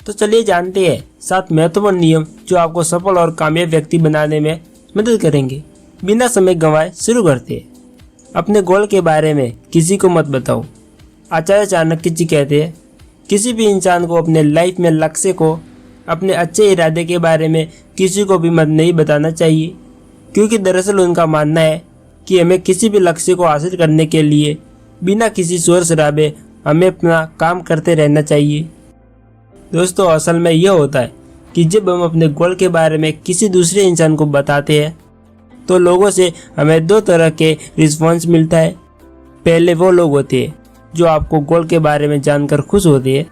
तो चलिए जानते हैं 7 महत्वपूर्ण नियम जो आपको सफल और कामयाब व्यक्ति बनाने में मदद करेंगे। बिना समय गंवाए शुरू करते हैं। अपने गोल के बारे में किसी को मत बताओ। आचार्य चाणक्य जी कहते हैं, किसी भी इंसान को अपने लाइफ में लक्ष्य को, अपने अच्छे इरादे के बारे में किसी को भी मत नहीं बताना चाहिए, क्योंकि दरअसल उनका मानना है कि हमें किसी भी लक्ष्य को हासिल करने के लिए बिना किसी शोर शराबे हमें अपना काम करते रहना चाहिए। दोस्तों, असल में यह होता है कि जब हम अपने गोल के बारे में किसी दूसरे इंसान को बताते हैं तो लोगों से हमें 2 तरह के रिस्पॉन्स मिलता है। पहले वो लोग होते हैं जो आपको गोल के बारे में जानकर खुश होते हैं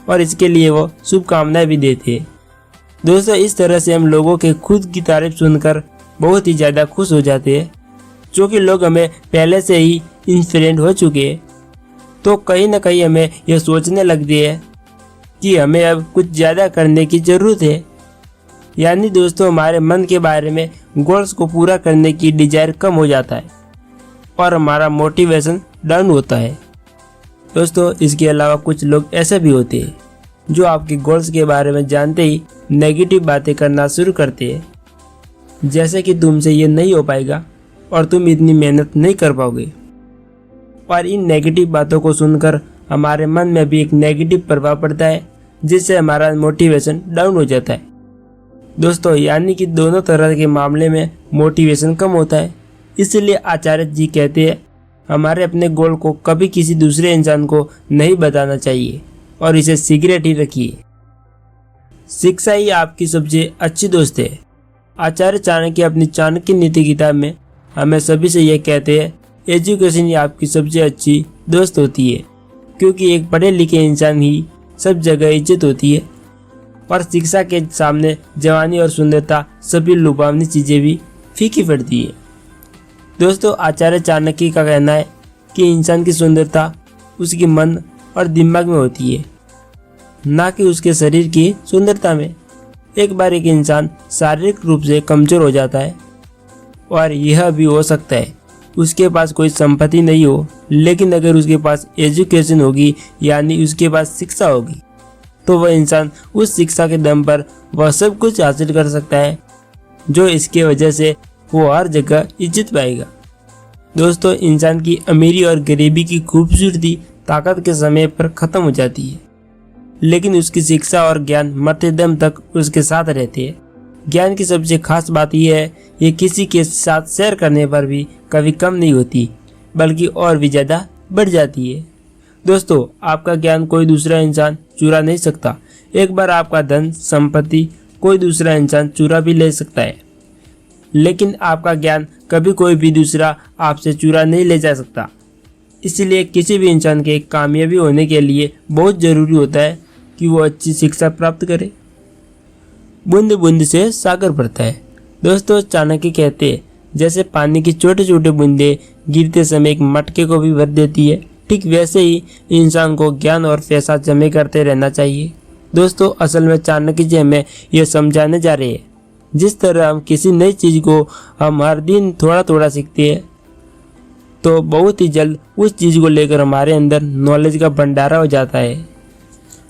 और इसके लिए वो शुभकामनाएं भी देते हैं। दोस्तों, इस तरह से हम लोगों के खुद की तारीफ सुनकर बहुत ही ज़्यादा खुश हो जाते हैं, जो कि लोग हमें पहले से ही इंस्पिरेंट हो चुके हैं। तो कहीं ना कहीं हमें यह सोचने लगती है कि हमें अब कुछ ज़्यादा करने की ज़रूरत है। यानी दोस्तों, हमारे मन के बारे में गोल्स को पूरा करने की डिजायर कम हो जाता है और हमारा मोटिवेशन डाउन होता है। दोस्तों, इसके अलावा कुछ लोग ऐसे भी होते हैं जो आपके गोल्स के बारे में जानते ही नेगेटिव बातें करना शुरू करते हैं, जैसे कि तुमसे ये नहीं हो पाएगा और तुम इतनी मेहनत नहीं कर पाओगे। और इन नेगेटिव बातों को सुनकर हमारे मन में भी एक नेगेटिव प्रभाव पड़ता है, जिससे हमारा मोटिवेशन डाउन हो जाता है। दोस्तों, यानी कि दोनों तरह के मामले में मोटिवेशन कम होता है। इसलिए आचार्य जी कहते हैं, हमारे अपने गोल को कभी किसी दूसरे इंसान को नहीं बताना चाहिए और इसे सीक्रेट ही रखिए। शिक्षा ही आपकी सबसे अच्छी दोस्त है। आचार्य चाणक्य अपनी चाणक्य नीति किताब में हमें सभी से यह कहते हैं, एजुकेशन ही आपकी सबसे अच्छी दोस्त होती है, क्योंकि एक पढ़े लिखे इंसान ही सब जगह इज्जत होती है और शिक्षा के सामने जवानी और सुंदरता सभी लुभावनी चीज़ें भी फीकी पड़ती है। दोस्तों, आचार्य चाणक्य का कहना है कि इंसान की सुंदरता उसके मन और दिमाग में होती है, ना कि उसके शरीर की सुंदरता में। एक बार एक इंसान शारीरिक रूप से कमज़ोर हो जाता है और यह भी हो सकता है उसके पास कोई संपत्ति नहीं हो, लेकिन अगर उसके पास एजुकेशन होगी, यानी उसके पास शिक्षा होगी, तो वह इंसान उस शिक्षा के दम पर वह सब कुछ हासिल कर सकता है, जो इसके वजह से वो हर जगह इज्जत पाएगा। दोस्तों, इंसान की अमीरी और गरीबी की खूबसूरती ताकत के समय पर ख़त्म हो जाती है, लेकिन उसकी शिक्षा और ज्ञान मरते दम तक उसके साथ रहते हैं। ज्ञान की सबसे खास बात यह है, ये किसी के साथ शेयर करने पर भी कभी कम नहीं होती, बल्कि और भी ज़्यादा बढ़ जाती है। दोस्तों, आपका ज्ञान कोई दूसरा इंसान चुरा नहीं सकता। एक बार आपका धन संपत्ति कोई दूसरा इंसान चुरा भी ले सकता है, लेकिन आपका ज्ञान कभी कोई भी दूसरा आपसे चुरा नहीं ले जा सकता। इसलिए किसी भी इंसान के कामयाबी होने के लिए बहुत ज़रूरी होता है कि वो अच्छी शिक्षा प्राप्त करे। बूंद बूंद से सागर भरता है। दोस्तों, चाणक्य कहते हैं, जैसे पानी की छोटे छोटे बूंदें गिरते समय एक मटके को भी भर देती है, ठीक वैसे ही इंसान को ज्ञान और पैसा जमे करते रहना चाहिए। दोस्तों, असल में चाणक्य जी हमें यह समझाने जा रहे हैं, जिस तरह हम किसी नई चीज़ को हम हर दिन थोड़ा थोड़ा सीखते हैं, तो बहुत ही जल्द उस चीज़ को लेकर हमारे अंदर नॉलेज का भंडारा हो जाता है।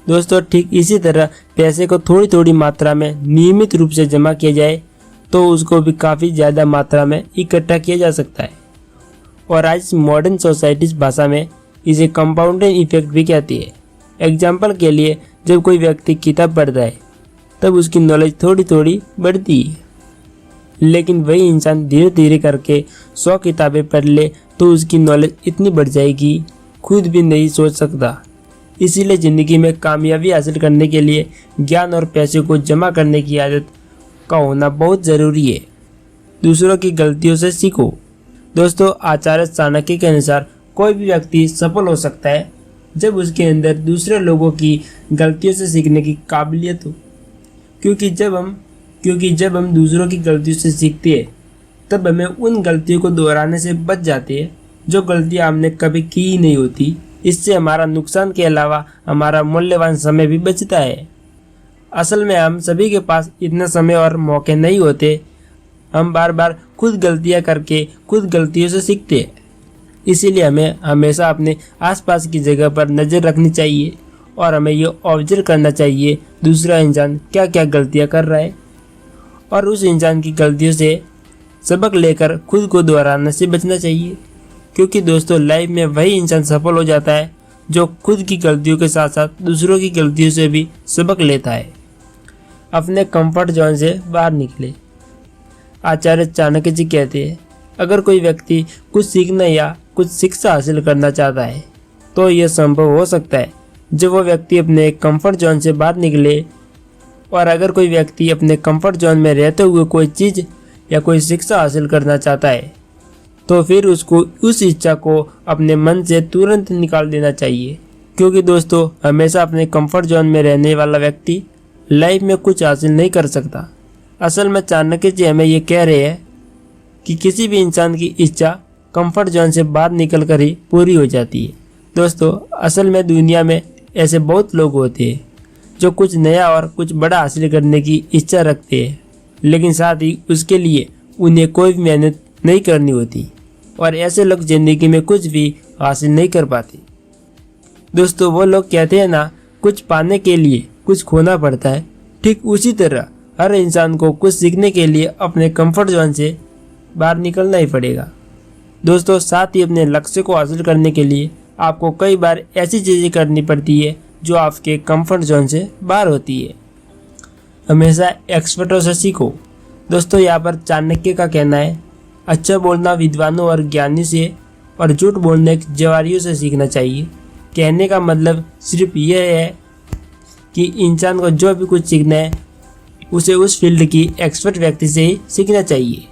दोस्तों, ठीक इसी तरह पैसे को थोड़ी थोड़ी मात्रा में नियमित रूप से जमा किया जाए तो उसको भी काफ़ी ज़्यादा मात्रा में इकट्ठा किया जा सकता है। और आज मॉडर्न सोसाइटीज़ भाषा में इसे कंपाउंडिंग इफेक्ट भी कहती है। एग्जाम्पल के लिए, जब कोई व्यक्ति किताब पढ़ता है तब उसकी नॉलेज थोड़ी थोड़ी बढ़ती है, लेकिन वही इंसान धीरे धीरे करके 100 किताबें पढ़ ले तो उसकी नॉलेज इतनी बढ़ जाएगी खुद भी नहीं सोच सकता। इसीलिए ज़िंदगी में कामयाबी हासिल करने के लिए ज्ञान और पैसे को जमा करने की आदत का होना बहुत ज़रूरी है। दूसरों की गलतियों से सीखो। दोस्तों, आचार्य चाणक्य के अनुसार कोई भी व्यक्ति सफल हो सकता है जब उसके अंदर दूसरे लोगों की गलतियों से सीखने की काबिलियत हो, क्योंकि जब हम दूसरों की गलतियों से सीखते हैं तब हमें उन गलतियों को दोहराने से बच जाते हैं जो गलतियाँ हमने कभी की ही नहीं होती। इससे हमारा नुकसान के अलावा हमारा मूल्यवान समय भी बचता है। असल में हम सभी के पास इतना समय और मौके नहीं होते। हम बार बार खुद गलतियां करके खुद गलतियों से सीखते हैं। इसीलिए हमें हमेशा अपने आसपास की जगह पर नज़र रखनी चाहिए और हमें ये ऑब्जर्व करना चाहिए दूसरा इंसान क्या क्या गलतियाँ कर रहा है और उस इंसान की गलतियों से सबक लेकर खुद को दोहराने से बचना चाहिए। क्योंकि दोस्तों लाइफ में वही इंसान सफल हो जाता है जो खुद की गलतियों के साथ साथ दूसरों की गलतियों से भी सबक लेता है। अपने कंफर्ट जोन से बाहर निकले। आचार्य चाणक्य जी कहते हैं, अगर कोई व्यक्ति कुछ सीखना या कुछ शिक्षा हासिल करना चाहता है तो यह संभव हो सकता है जब वो व्यक्ति अपने कंफर्ट जोन से बाहर निकले। और अगर कोई व्यक्ति अपने कंफर्ट जोन में रहते हुए कोई चीज़ या कोई शिक्षा हासिल करना चाहता है तो फिर उसको उस इच्छा को अपने मन से तुरंत निकाल देना चाहिए। क्योंकि दोस्तों हमेशा अपने कंफर्ट जोन में रहने वाला व्यक्ति लाइफ में कुछ हासिल नहीं कर सकता। असल में चाणक्य जी हमें ये कह रहे हैं कि किसी भी इंसान की इच्छा कंफर्ट जोन से बाहर निकल कर ही पूरी हो जाती है। दोस्तों असल में दुनिया में ऐसे बहुत लोग होते हैं जो कुछ नया और कुछ बड़ा हासिल करने की इच्छा रखते हैं, लेकिन साथ ही उसके लिए उन्हें कोई भी मेहनत नहीं करनी होती और ऐसे लोग ज़िंदगी में कुछ भी हासिल नहीं कर पाते। दोस्तों वो लोग कहते हैं ना, कुछ पाने के लिए कुछ खोना पड़ता है। ठीक उसी तरह हर इंसान को कुछ सीखने के लिए अपने कंफर्ट जोन से बाहर निकलना ही पड़ेगा। दोस्तों साथ ही अपने लक्ष्य को हासिल करने के लिए आपको कई बार ऐसी चीज़ें करनी पड़ती है जो आपके कंफर्ट जोन से बाहर होती है। हमेशा एक्सपर्टों से सीखो। दोस्तों यहाँ पर चाणक्य का कहना है, अच्छा बोलना विद्वानों और ज्ञानी से और झूठ बोलने जवारियों से सीखना चाहिए। कहने का मतलब सिर्फ यह है कि इंसान को जो भी कुछ सीखना है उसे उस फील्ड की एक्सपर्ट व्यक्ति से ही सीखना चाहिए।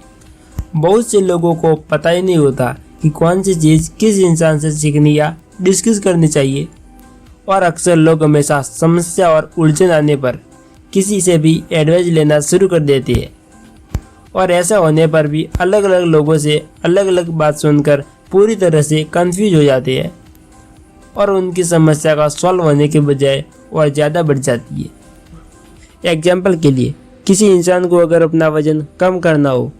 बहुत से लोगों को पता ही नहीं होता कि कौन सी चीज़ किस इंसान से सीखनी या डिस्कस करनी चाहिए और अक्सर लोग हमेशा समस्या और उलझन आने पर किसी से भी एडवाइस लेना शुरू कर देते हैं और ऐसा होने पर भी अलग अलग लोगों से अलग अलग बात सुनकर पूरी तरह से कंफ्यूज हो जाते हैं और उनकी समस्या का सॉल्व होने के बजाय और ज़्यादा बढ़ जाती है। एग्जाम्पल के लिए किसी इंसान को अगर अपना वजन कम करना हो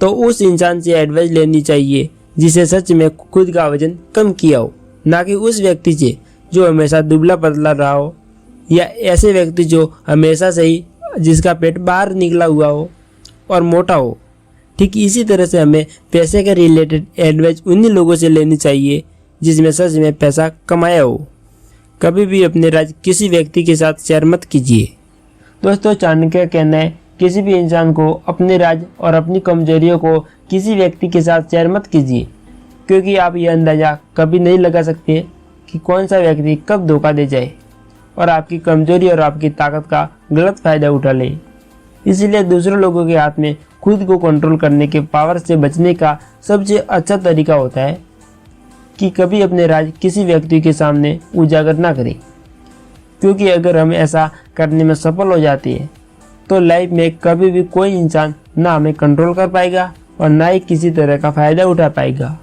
तो उस इंसान से एडवाइस लेनी चाहिए जिसे सच में खुद का वजन कम किया हो, ना कि उस व्यक्ति से जो हमेशा दुबला पतला रहा हो या ऐसे व्यक्ति जो हमेशा से ही जिसका पेट बाहर निकला हुआ हो और मोटा हो। ठीक इसी तरह से हमें पैसे के रिलेटेड एडवाइस उन्हीं लोगों से लेनी चाहिए जिसमें सच में पैसा कमाया हो। कभी भी अपने राज किसी व्यक्ति के साथ शेयर मत कीजिए। दोस्तों चाणक्य का कहना है, किसी भी इंसान को अपने राज और अपनी कमजोरियों को किसी व्यक्ति के साथ शेयर मत कीजिए, क्योंकि आप यह अंदाज़ा कभी नहीं लगा सकते कि कौन सा व्यक्ति कब धोखा दे जाए और आपकी कमजोरी और आपकी ताकत का गलत फ़ायदा उठा ले। इसलिए दूसरे लोगों के हाथ में खुद को कंट्रोल करने के पावर से बचने का सबसे अच्छा तरीका होता है कि कभी अपने राज किसी व्यक्ति के सामने उजागर ना करें, क्योंकि अगर हम ऐसा करने में सफल हो जाते हैं तो लाइफ में कभी भी कोई इंसान ना हमें कंट्रोल कर पाएगा और ना ही किसी तरह का फ़ायदा उठा पाएगा।